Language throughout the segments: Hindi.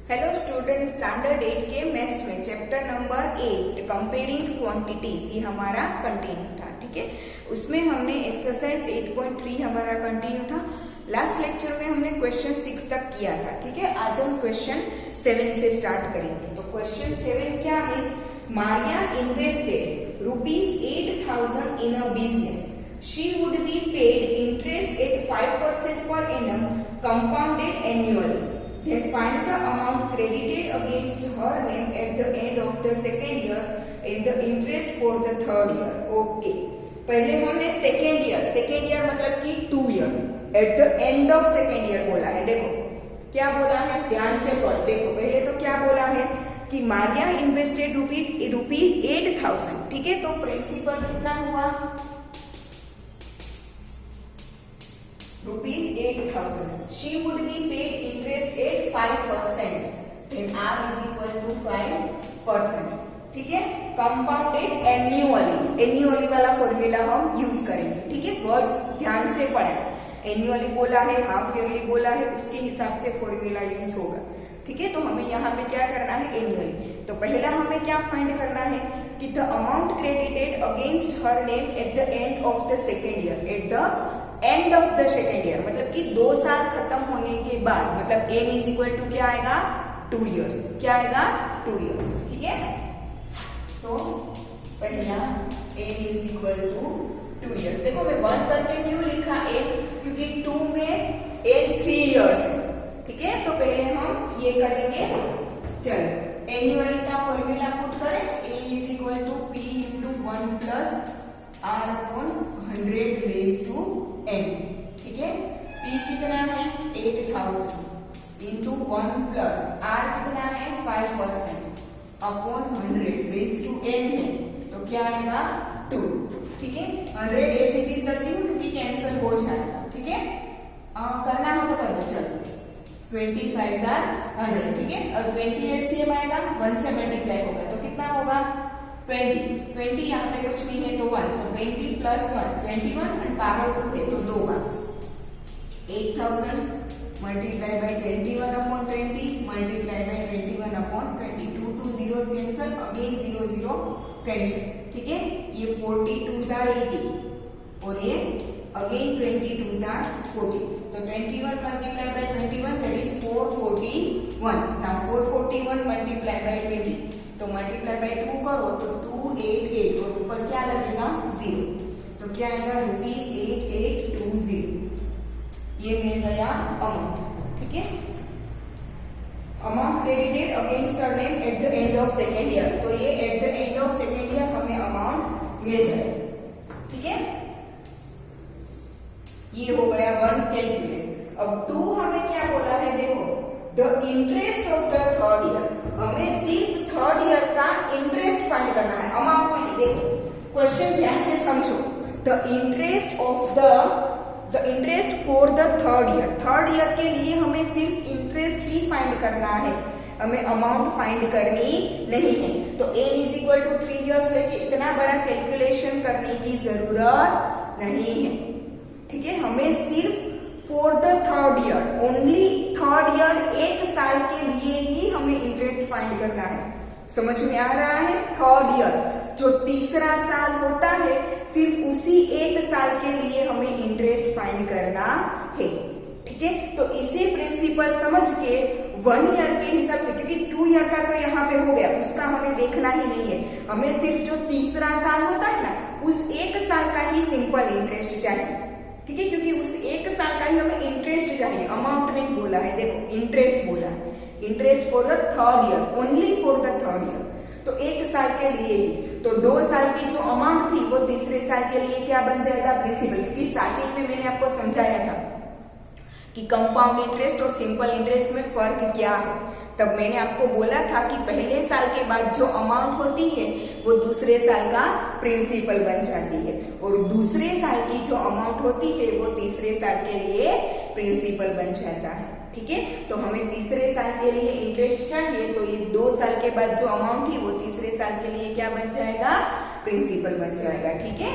हेलो स्टूडेंट, स्टैंडर्ड 8 के मैथ्स में चैप्टर नंबर 8 कंपेयरिंग क्वांटिटीज ये हमारा कंटिन्यू था। ठीक है, उसमें हमने एक्सरसाइज 8.3 हमारा कंटिन्यू था। लास्ट लेक्चर में हमने क्वेश्चन 6 तक किया था। ठीक है, आज हम क्वेश्चन 7 से स्टार्ट करेंगे। तो क्वेश्चन 7 क्या है? Maria invested ₹8,000 in a business. She would be paid interest at 5% per annum compounded annually. Then find the amount credited against her name at the end of the second year and the interest for the third year. Okay. पहले हमने सेकेंड ईयर मतलब कि 2 year, at the end of second year बोला है। देखो क्या बोला है, ध्यान से पढ़। देखो पहले तो क्या बोला है कि मारिया इन्वेस्टेड ₹8,000। ठीक है, तो प्रिंसिपल कितना हुआ? ₹8,000. She would be paid interest at 5%. Then R is equal to 5%. ठीक है, कंपाउंडेड एन्युअली वाला फॉर्मूला हम यूज करेंगे। ठीक है, वर्ड्स ध्यान से पढ़ें। एन्युअली बोला है, हाफ ईयरली बोला है, उसके हिसाब से फॉर्मूला यूज होगा। ठीक है, तो हमें यहाँ पे क्या करना है? एन्युअली। तो पहला हमें क्या फाइंड करना है कि the amount credited against her name at the end of the second year. At the end of the second year मतलब कि 2 साल खत्म होने के बाद, मतलब n इज इक्वल टू क्या आएगा? 2 ईयर्स। क्या आएगा? 2 ईयर्स। ठीक है, तो पहला n is equal to 2 years. देखो मैं 1 करके क्यों लिखा n? क्योंकि 2 में n 3 ईयर्स है। ठीक है, तो पहले हम ये करेंगे। चलो एन्युअली का फॉर्मूला पुट करें। a is equal to p into 1 plus r upon 100 raise to n। ठीक है, p कितना है? 8,000 इंटू 1 प्लस r कितना है? 5% अपॉन 100 रेज टू n है, तो क्या आएगा? 2। ठीक है, 100 ऐसे इट रखती हूँ क्योंकि कैंसिल हो जाएगा। ठीक है, करना हो तो कर दो। चलो 25 are 100। ठीक है, और 20 एलसीएम आएगा, 1 से मल्टीप्लाई होगा तो कितना होगा? 20 यहाँ पे कुछ नहीं है तो 1, तो 20 प्लस 1 21 एंड पावर 2 है तो 2 बार 8,000 multiply by 21 upon 20 multiply by 21 upon 22। 2 zeros cancel, again 0 0 cancel. ठीक है, ये 42 are 80 और ये अगेन 22 are 40, तो 21 multiply by 21 that is 441। Now 441 multiply by 20, तो मल्टीप्लाई बाई 2 करो तो 288 और ऊपर क्या लगेगा? 0, तो क्या आएगा? ₹8820। ये मिल गया अमाउंट। ठीक है, amount credited against her name at the end of second year, तो ये at the end of second year हमें अमाउंट मिल जाएगा। ठीक है, ये हो गया 1 कैलकुलेट। अब 2 हमें क्या बोला है? देखो the interest of the third year, हमें सिर्फ थर्ड ईयर का इंटरेस्ट फाइंड करना है, अमाउंट नहीं। देखो क्वेश्चन ध्यान से समझो। The interest for the third year के लिए हमें सिर्फ इंटरेस्ट ही फाइंड करना है, हमें अमाउंट फाइंड करनी नहीं है। तो n is equal to 3 years लेके इतना बड़ा कैलकुलेशन करने की जरूरत नहीं है। ठीक है, हमें सिर्फ for the third year, only third year, 1 साल के लिए ही हमें इंटरेस्ट फाइंड करना है। समझ में आ रहा है? थर्ड ईयर जो तीसरा साल होता है, सिर्फ उसी 1 साल के लिए हमें इंटरेस्ट फाइंड करना है। ठीक है, तो इसी प्रिंसिपल समझ के 1 ईयर के हिसाब से, क्योंकि 2 ईयर का तो यहाँ पे हो गया, उसका हमें देखना ही नहीं है, हमें सिर्फ जो तीसरा साल होता है ना, उस 1 साल का ही सिंपल इंटरेस्ट चाहिए। ठीक है, क्योंकि उस 1 साल का ही हमें इंटरेस्ट चाहिए, अमाउंट नहीं बोला है। देखो इंटरेस्ट बोला है, interest for the third year, only for the third year, तो 1 साल के लिए ही। तो 2 साल की जो अमाउंट थी वो तीसरे साल के लिए क्या बन जाएगा? प्रिंसिपल। क्योंकि स्टार्टिंग में मैंने आपको समझाया था कि कंपाउंड इंटरेस्ट और सिंपल इंटरेस्ट में फर्क क्या है। तब मैंने आपको बोला था कि पहले साल के बाद जो अमाउंट होती है वो दूसरे साल का प्रिंसिपल बन जाती है, और दूसरे साल की जो अमाउंट होती है वो तीसरे साल के लिए प्रिंसिपल बन जाता है। ठीक है, तो हमें तीसरे साल के लिए इंटरेस्ट चाहिए, तो ये 2 साल के बाद जो अमाउंट थी वो तीसरे साल के लिए क्या बन जाएगा? प्रिंसिपल बन जाएगा। ठीक है,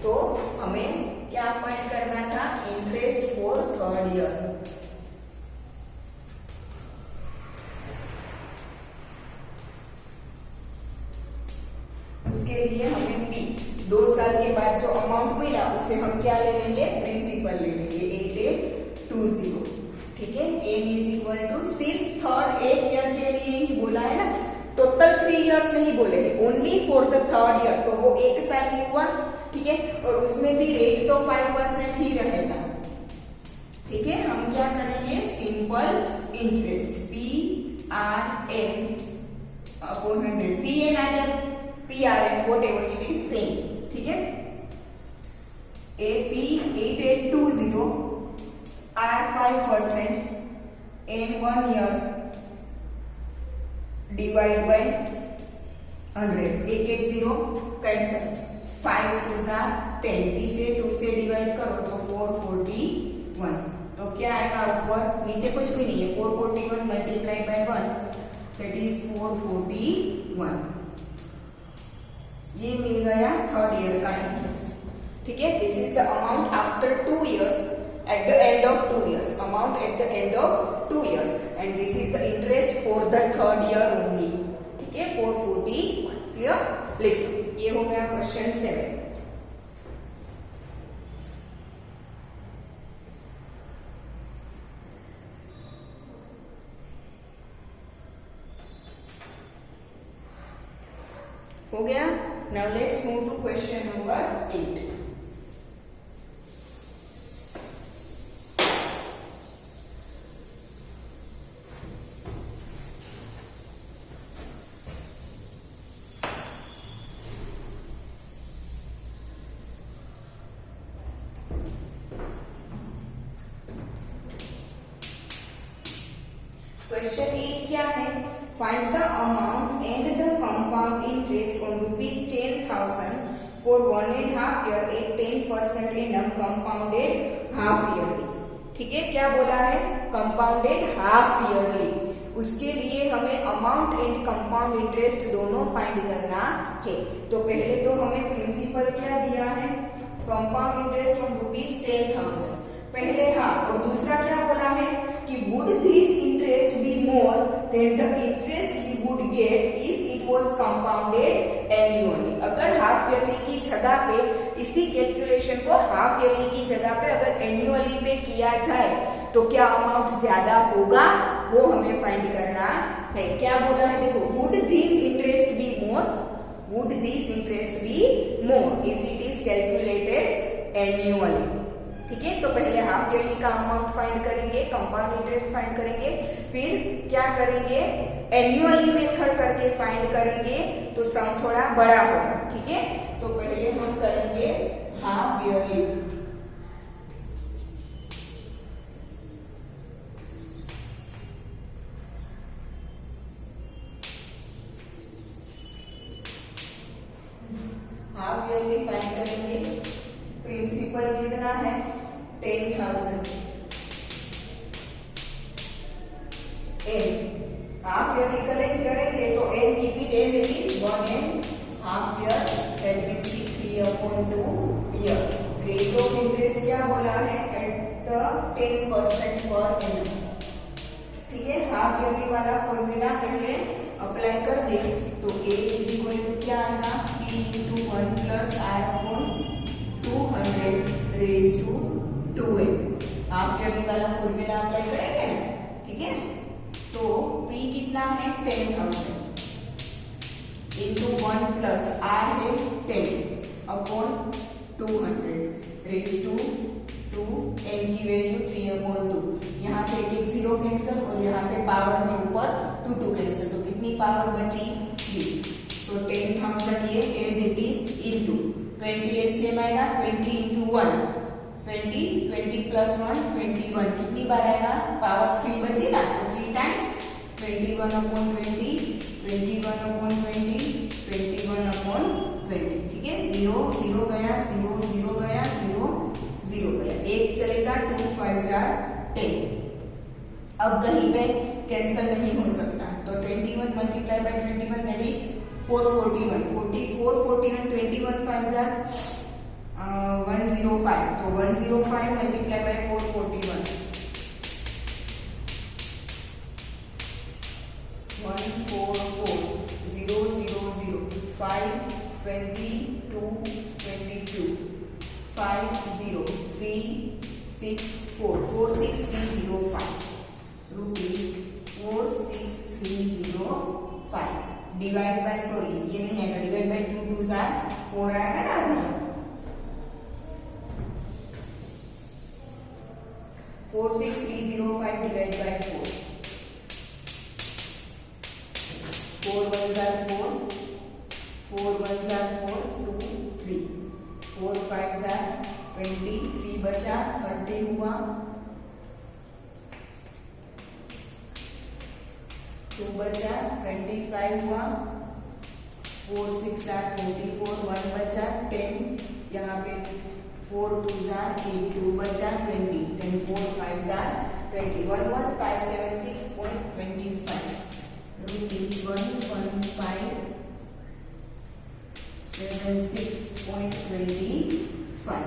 तो हमें क्या फाइंड करना था? Interest for third year. उसके लिए हमें P 2 साल के बाद जो अमाउंट मिला उसे हम क्या ले लेंगे, प्रिंसिपल ले लेंगे 8820। ठीक है, एम इज इक्वल टू सिर्फ थर्ड 1 ईयर के लिए ही बोला है ना, टोटल 3 इयर्स नहीं बोले हैं, only for the third year, तो वो 1 साल ही हुआ। ठीक है, और उसमें भी रेट तो 5% ही रहेगा। ठीक है, हम क्या करेंगे, simple interest PRN upon 100, PNRN PRN whatever it is same. ठीक है, AP 8820 R 5% in 1 year divide by 100, 180 cancel, 5 2 जा 10, इसे 2 से डिवाइड करो तो 441, तो क्या आएगा ऊपर, नीचे कुछ भी नहीं है, 441 मल्टीप्लाई बाय 1 दैट इज 441। ये मिल गया थर्ड ईयर का इंटरेस्ट। ठीक है, this is the amount after 2 years, at the end of 2 years, amount at the end of 2 years, and this is the interest for the third year only. ठीक है, 441, क्लियर, लिख लो, ये हो गया क्वेश्चन 7। हो गया। Now let's move to question number 8। Question 8 क्या है, find the amount and the compound interest on ₹10,000 for 1.5 year at 10% annum compounded half yearly. ठीक है, क्या बोला है, कंपाउंडेड हाफ ईयरली, उसके लिए हमें अमाउंट एंड कंपाउंड इंटरेस्ट दोनों फाइंड करना है। तो पहले तो हमें प्रिंसिपल क्या दिया है, कंपाउंड इंटरेस्ट ऑन ₹10,000 पहले हाफ, और दूसरा क्या बोला है कि would this interest be more than the interest he would get if it was compounded annually। अगर हाफ ईयरली की जगह पे इसी कैलकुलेशन को हाफ ईयरली की जगह पे अगर एन्युअली पे किया जाए तो क्या अमाउंट ज्यादा होगा, वो हमें फाइंड करना है। क्या बोला है, देखो, would this interest be more, would this interest be more if it is calculated annually। ठीक है, तो पहले हाफ ईयरली का अमाउंट फाइंड करेंगे, कंपाउंड इंटरेस्ट फाइंड करेंगे, फिर क्या करेंगे, एन्युअली मेथड करके फाइंड करेंगे तो सम थोड़ा बड़ा होगा। ठीक है, तो पहले हम करेंगे half yearly. Half yearly find करेंगे, प्रिंसिपल कितना है 10,000, एन हाफ ईयरली करेंगे तो n keep it as it is 1.5 year, that means की 3/2 ईयर। रेट ऑफ इंटरेस्ट क्या बोला है, एट द 10% पर एनम। ठीक है, हाफ ईयरली वाला फॉर्मूला पहले अप्लाई कर दे तो ए इज इक्वल टू क्या आएगा, P × 1 + R/200 raise to 2n। Half yearly वाला फॉर्मूला अप्लाई करेंगे ना। ठीक है, तो P कितना है 10,000 इंटू 1 + R है 10/200 रेज टू 2, n की वैल्यू 3/2। यहाँ पे एक 0 कैंसिल और यहाँ पे पावर में ऊपर 2 कैंसिल, तो कितनी पावर बची 3। तो 10,000 ये as it is into 20 LCM आएगा, 20 इंटू 1 20, 20 + 1 21, कितनी बार आएगा, पावर 3 बची ना, तो 3 टाइम्स 21/20, 21/20, 21/20। ठीक है, 0 0 गया, 0 0 गया, 0 0 गया, 1 चलेगा, 2 5 10। अब कहीं पे कैंसिल नहीं हो सकता, तो 21 मल्टीप्लाई बाय 21 दैट इज 441, 41 21 5 105, तो 105 multiply by 441 144 0 0 0 5 22, 22, 50,364, 46,305 rupees 46,305 divide by, sorry ये नहीं आएगा, डिवाइड बाय 2 2 4 आएगा ना अभी 46,305 डिवाइड बाय 4 4 1 4 4 1 4 2 3 4 5 20 3 बचा 30 हुआ 2 बचा 25 हुआ 4 6 24 1 बचा 10 यहाँ पे 4 2 8 2 बचा 20 10 4 5 20 11,576.25 rupees 11,576.25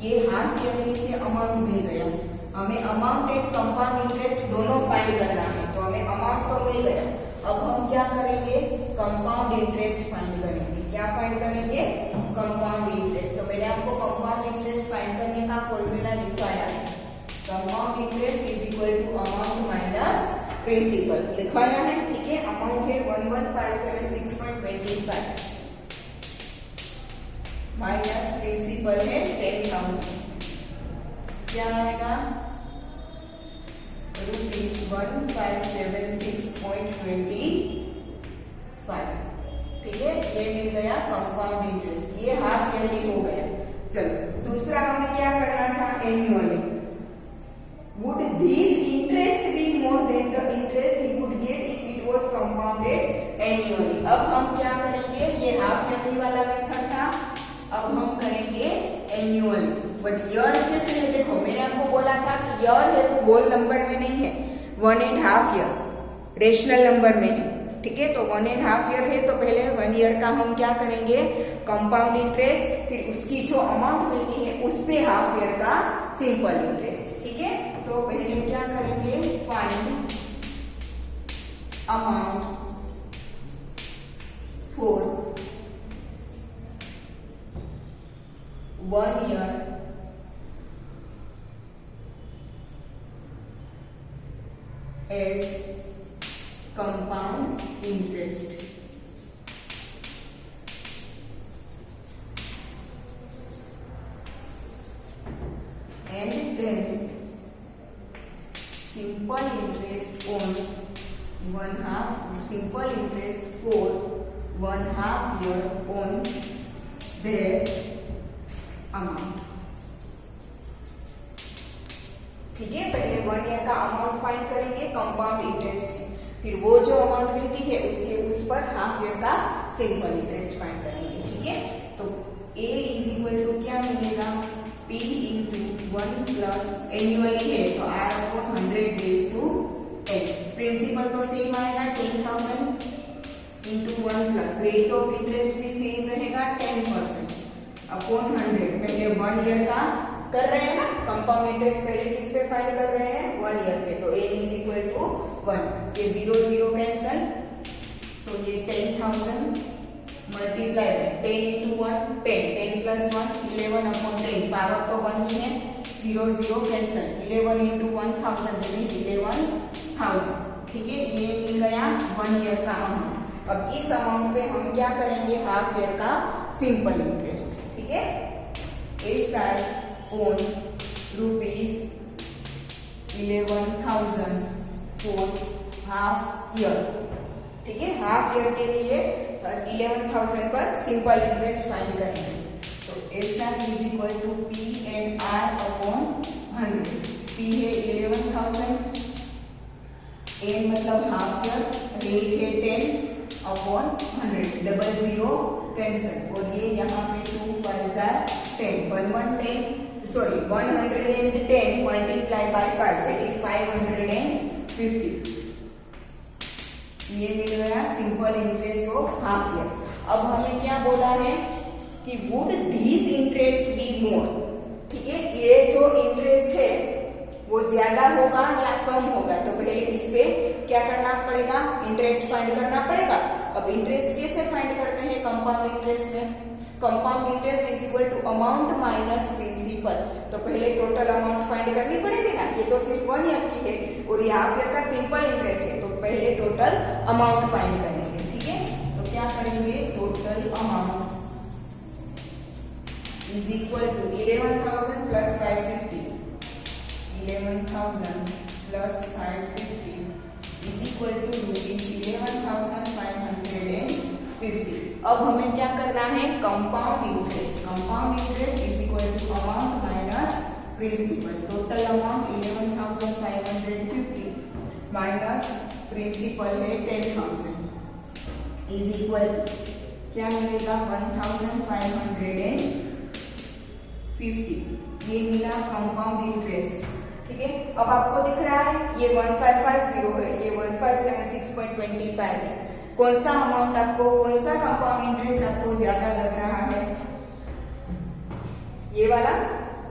ये हाफ ईयरली से अमाउंट मिल गया। हमें अमाउंट एंड कंपाउंड इंटरेस्ट दोनों फाइंड करना है, तो हमें अमाउंट तो मिल गया। अब हम क्या करेंगे, कंपाउंड इंटरेस्ट फाइंड करेंगे। क्या फाइंड करेंगे, कंपाउंड इंटरेस्ट। तो मैंने आपको कंपाउंड इंटरेस्ट फाइंड करने का फॉर्मूला लिखवाया है, compound interest is equal to amount minus principal लिखवाया है, ठीक है। अमाउंट है 11,576.25 माइनस प्रिंसिपल है 10,000, क्या आएगा रुपीज 1576.25, ठीक है। ये मिल गया कंपाउंड इंटरेस्ट, ये हाफ ईयरली हो गया। चलो दूसरा हमें क्या करना था, annually. Would these interest be more than the interest he would get if it was compounded annually? अब हम क्या करेंगे, ये हाफ ईयरली वाला मेथड था, अब हम करेंगे एनुअल। बट ईयर कैसे है, देखो मैंने आपको बोला था कि ईयर है होल नंबर में नहीं है, 1.5 ईयर रेशनल नंबर में है, ठीक है। तो 1.5 ईयर है, तो पहले 1 ईयर का हम क्या करेंगे, कंपाउंड इंटरेस्ट, फिर उसकी जो अमाउंट मिलती है उस पे हाफ ईयर का सिंपल इंटरेस्ट, ठीक है। तो पहले क्या करेंगे, find amount for 1 year as compound interest, and then simple interest on 1/2, simple interest for 1/2 year on their amount, ठीक है। पहले 1 ईयर का अमाउंट फाइंड करेंगे, कंपाउंड इंटरेस्ट है, फिर वो जो अमाउंट मिलती है उसके उस पर हाफ ईयर का सिंपल इंटरेस्ट फाइंड करेंगे, ठीक है। तो A इज इक्वल टू क्या मिलेगा, P इंटू 1 प्लस एनुअली है तो R upon 100 raise to 10, principal तो सेम आएगा 10,000 into 1 plus rate of interest भी सेम रहेगा 10% अपॉन 100। पहले 1 ईयर का कर रहे हैं ना, कंपाउंड इंटरेस्ट पहले किस पे फाइंड कर रहे हैं, 1 ईयर पे, तो n इज इक्वल टू 1, ये 0 0 कैंसल, तो ये 10,000 multiply by 10 into 1 10, 10 plus 1 11 upon 10, power तो 1 ही है, 0 0 कैंसल, 11 इंटू 1000 दैट इज 11,000, ठीक है। ये मिल गया 1 ईयर का अमाउंट। अब इस अमाउंट पे हम क्या करेंगे, हाफ ईयर का सिंपल इंटरेस्ट, ठीक है। इस साल on rupees 11,000 for half year, ठीक है। हाफ ईयर के लिए 11,000 पर सिंपल इंटरेस्ट फाइंड करेंगे, तो ऐसा is equal to P and R upon 100। P है 11,000, N मतलब हाफ ईयर, रेट है 10 अपॉन 100, 00 कैंसल, और ये यहाँ पे 2 5 10, 110 sorry 110 multiplied by 5 that is 550, ये मिल गया simple interest of half year. अब हमें क्या बोला है कि would this interest be more, ठीक है। ये जो इंटरेस्ट है वो ज्यादा होगा या कम होगा, तो पहले इस पे क्या करना पड़ेगा, इंटरेस्ट फाइंड करना पड़ेगा। अब इंटरेस्ट कैसे फाइंड करते हैं कंपाउंड इंटरेस्ट में? Compound interest is equal to amount minus principal. तो पहले टोटल अमाउंट फाइंड करनी पड़ेगी ना, ये तो सिर्फ 1 ईयर की है और ये हाफ ईयर का सिंपल इंटरेस्ट है, तो पहले टोटल अमाउंट फाइंड करेंगे। ठीक है, तो क्या करेंगे, total amount is equal to 11,000 plus 550, 11,000 plus 550 is equal to rupees 11,550। अब हमें क्या करना है, compound interest, compound interest is equal to amount minus principal. Total amount 11,550 minus principal है 10,000 इज इक्वल क्या मिलेगा, 1,550। ये मिला कंपाउंड इंटरेस्ट। ठीक है, अब आपको दिख रहा है ये 1550 है, ये 1576.25 है। कौन सा अमाउंट आपको, कौन सा कंपाउंड इंटरेस्ट आपको ज्यादा लग रहा है? ये वाला।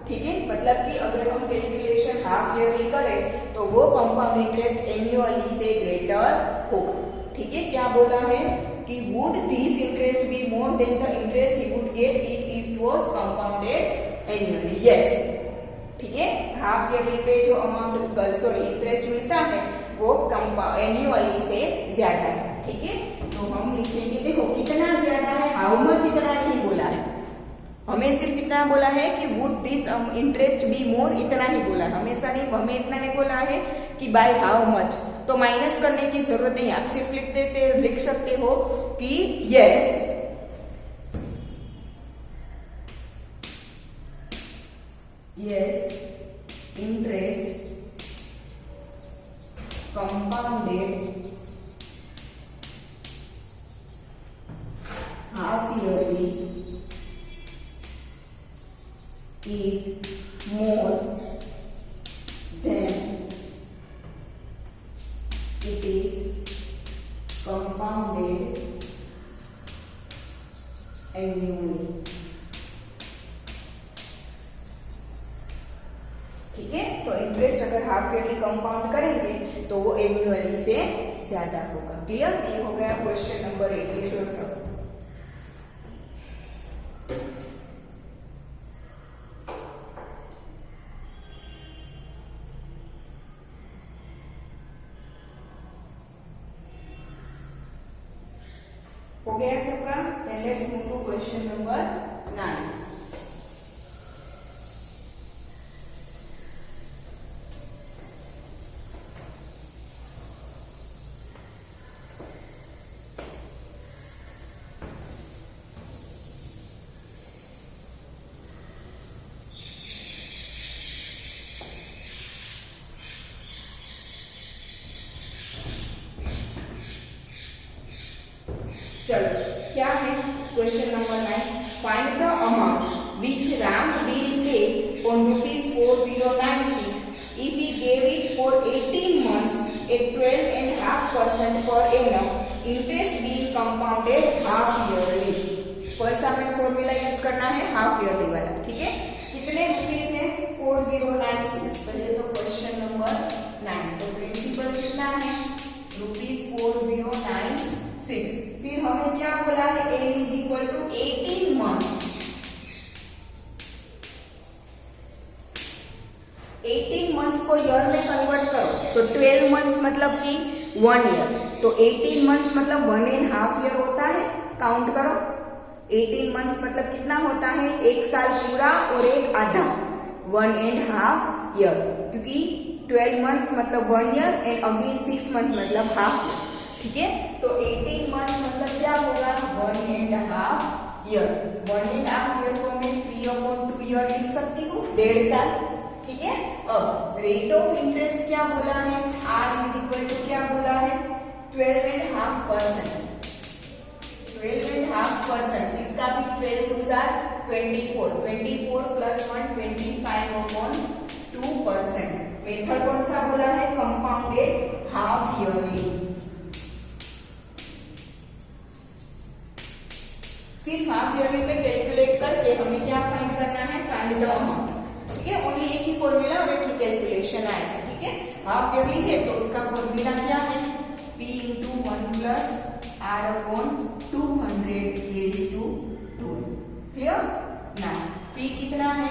ठीक है, मतलब कि अगर हम कैलकुलेशन हाफ ईयरली करें तो वो कंपाउंड इंटरेस्ट एनुअली से ग्रेटर होगा। ठीक है, क्या बोला है कि would this interest be more than the interest he would get if it was compounded annually? Yes. ठीक है, हाफ ईयरली पे जो अमाउंट सॉरी इंटरेस्ट मिलता है वो एनुअली से ज्यादा है। ठीक है, तो हम लिखेंगे, देखो कितना ज्यादा है, हाउ मच इतना नहीं बोला है, हमें सिर्फ इतना बोला है कि would this interest be more, इतना ही बोला है, हमेशा नहीं, हमें इतना नहीं बोला है कि बाय हाउ मच। तो माइनस करने की जरूरत नहीं, आप सिर्फ लिख सकते हो कि yes interest compounded half yearly is more than it is compounded annually। ठीक है, तो इंटरेस्ट अगर हाफ ईयरली कंपाउंड करेंगे तो वो एनुअली से ज्यादा होगा। क्लियर? ये हो गया क्वेश्चन नंबर 8। लिख लो सब। हो गया सबका? Then let's move to question number 9। चलो क्या है question number 9, find the amount which Ram will pay on ₹4096 if he gave it for 18 months at 12.5% per annum, interest being compounded half yearly। कौन सा हमें फॉर्मूला यूज करना है? हाफ ईयरली वाला। ठीक है, कितने रुपीज है? 4096। पहले तो क्वेश्चन नंबर 9, तो प्रिंसिपल कितना है? ₹4096। फिर हमें क्या बोला है? n is equal to 18 months. 18 months को ईयर में कन्वर्ट करो तो 12 मंथ्स मतलब कि 1 ईयर, तो 18 मंथ्स मतलब 1.5 ईयर होता है। काउंट करो, 18 मंथ्स मतलब कितना होता है? 1 साल पूरा और 1 आधा, 1.5 ईयर, क्योंकि 12 मंथ्स मतलब 1 ईयर एंड अगेन 6 मंथ मतलब हाफ ईयर। ठीक है, तो 18 मंथ्स मतलब क्या होगा? 1.5 ईयर। 1.5 ईयर को मैं 3/2 ईयर लिख सकती हूँ, 1.5 साल। ठीक है, अब रेट ऑफ इंटरेस्ट क्या बोला है? R इज इक्वल टू क्या बोला है? 12.5%। 12.5%, इसका भी 12 2 24, 24 प्लस 1 25/2%। मेथड कौन सा बोला है? Compounded half yearly. सिर्फ हाफ ईयरली पे कैलकुलेट करके हमें क्या फाइंड करना है? Find the amount. ठीक है, ओनली एक ही फॉर्मूला और एक ही कैलकुलेशन आएगा। ठीक है, हाफ ईयरली है तो उसका फॉर्मूला क्या है? P × 1 + r upon 200 raised to 2. Clear ना? p कितना है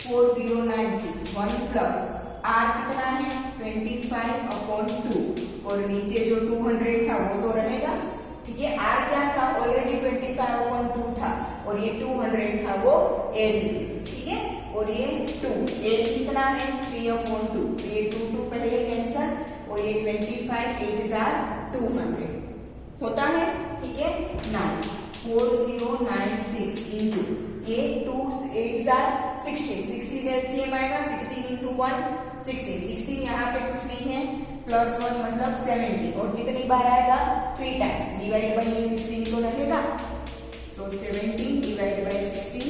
4096 1 प्लस r कितना है 25 अपॉन 2 और नीचे जो 200 था वो तो रहेगा, ठीक है। r क्या था ऑलरेडी 25 अपॉन 2 था और ये 200 था वो एज इट इज, ठीक है। और ये 2 ये कितना है 3 अपॉन 2, ये 2 पहले कैंसर और ये 25 8 आर 200 होता है, ठीक है ना। 4096 इंटू ये 2 8 आर 16 एलसीएम आएगा 16 इंटू 1 16 यहाँ पे कुछ नहीं है प्लस 1 मतलब 17 और कितनी बार आएगा 3 टाइम्स डिवाइड बाय 16 तो रहेगा तो 17 डिवाइड बाय 16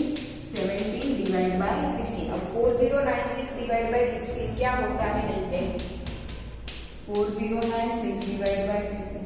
17 डिवाइड बाय 16। अब 4096 डिवाइड बाय 16 क्या होता है देखते हैं। 4096 डिवाइड बाय 16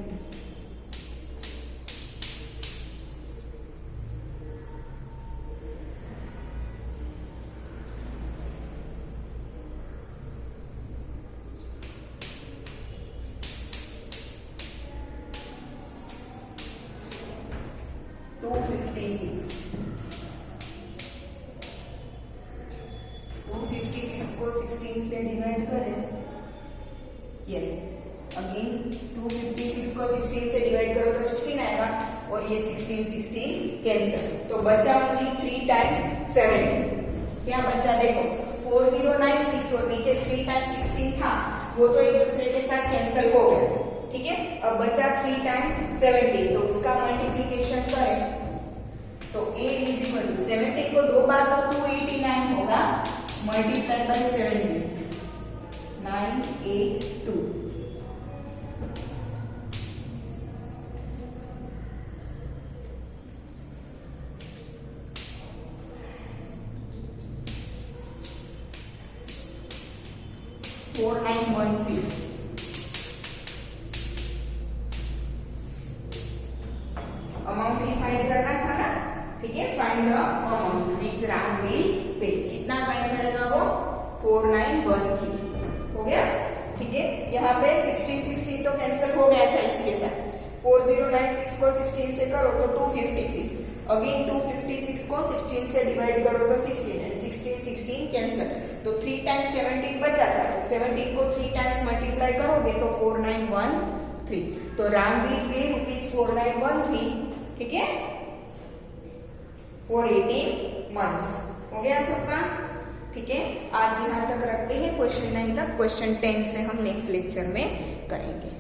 256 को 16 से डिवाइड करें, यस अगेन 256 को 16 से डिवाइड करो तो 16 आएगा और ये 16 कैंसिल तो बचा ओनली 3 टाइम्स 70। क्या बचा देखो 4096 और नीचे 3 टाइम्स 16 था वो तो एक दूसरे के साथ कैंसिल हो गया, ठीक है। अब बचा 3 टाइम्स 70 तो उसका मल्टीप्लीकेशन करें तो a इज इक्वल टू 70 को 2 बार तो 289 होगा multiply by 70 982 4913 amount he find करना था ना, ठीक है। Find the amount which Ram will pay, कितना फाइंड करेगा वो 4913 हो गया, ठीक है। यहाँ पे 16 तो कैंसिल हो गया था इसके साथ 4096 को 16 से करो तो 256 अगेन 256 को 16 से डिवाइड करो तो 16 एंड 16 कैंसिल तो 3 टाइम्स 17 बचा था तो 17 को 3 टाइम्स मल्टीप्लाई करोगे तो 4913 तो राम विल पे ₹4913, ठीक है, फॉर 18 मंथ्स हो गया सबका, ठीक है। आज यहाँ तक रखते हैं क्वेश्चन 9 तक, क्वेश्चन 10 से हम नेक्स्ट लेक्चर में करेंगे।